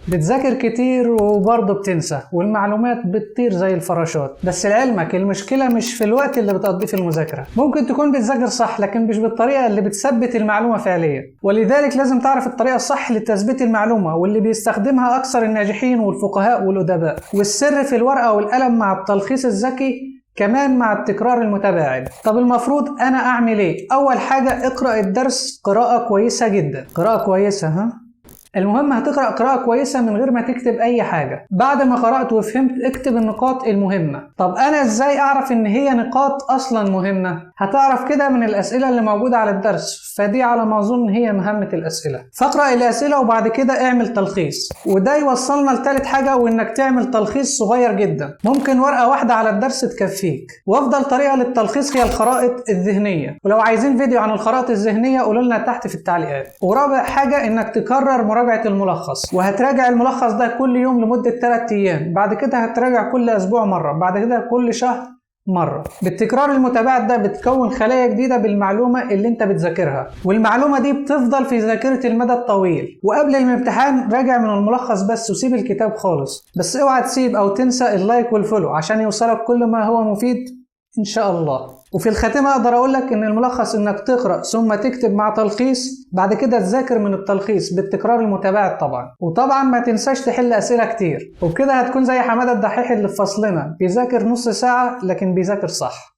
بتذاكر كتير وبرضه بتنسى والمعلومات بتطير زي الفراشات. بس لعلمك المشكلة مش في الوقت اللي بتقضيه في المذاكرة، ممكن تكون بتذاكر صح لكن مش بالطريقة اللي بتثبت المعلومة فعليا، ولذلك لازم تعرف الطريقة الصح لتثبيت المعلومة واللي بيستخدمها أكثر الناجحين والفقهاء والأدباء. والسر في الورقة والقلم مع التلخيص الذكي، كمان مع التكرار المتباعد. طب المفروض أنا أعمل إيه؟ أول حاجة اقرأ الدرس قراءة كويسة جدا، قراءة كويسة المهم هتقرأ قراءة كويسة من غير ما تكتب أي حاجة. بعد ما قرأت وفهمت اكتب النقاط المهمة. طب أنا إزاي أعرف إن هي نقاط أصلا مهمة؟ هتعرف كده من الأسئلة اللي موجودة على الدرس، فدي على ما أظن هي مهمة الأسئلة. فاقرأ الأسئلة وبعد كده اعمل تلخيص، وده يوصلنا لتالت حاجة، وإنك تعمل تلخيص صغير جدا، ممكن ورقة واحدة على الدرس تكفيك. وأفضل طريقة للتلخيص هي الخرائط الذهنية، ولو عايزين فيديو عن الخرائط الذهنية قولوا لنا تحت في التعليقات. ورابع حاجة إنك تكرر مراجعة الملخص، وهتراجع الملخص ده كل يوم لمدة 3 أيام، بعد كده هتراجع كل أسبوع مرة، بعد كده كل شهر مرة. بالتكرار المتباعد ده بتكون خلايا جديدة بالمعلومة اللي انت بتذاكرها، والمعلومة دي بتفضل في ذاكرة المدى الطويل. وقبل الامتحان راجع من الملخص بس وسيب الكتاب خالص، بس اوعى تسيب او تنسى اللايك والفولو عشان يوصلك كل ما هو مفيد ان شاء الله. وفي الختامة اقدر اقولك ان الملخص انك تقرأ ثم تكتب مع تلخيص، بعد كده تذاكر من التلخيص بالتكرار المتباعد طبعا. وطبعا ما تنساش تحل اسئلة كتير، وبكده هتكون زي حمادة الدحيح اللي في فصلنا بيذاكر نص ساعة لكن بيذاكر صح.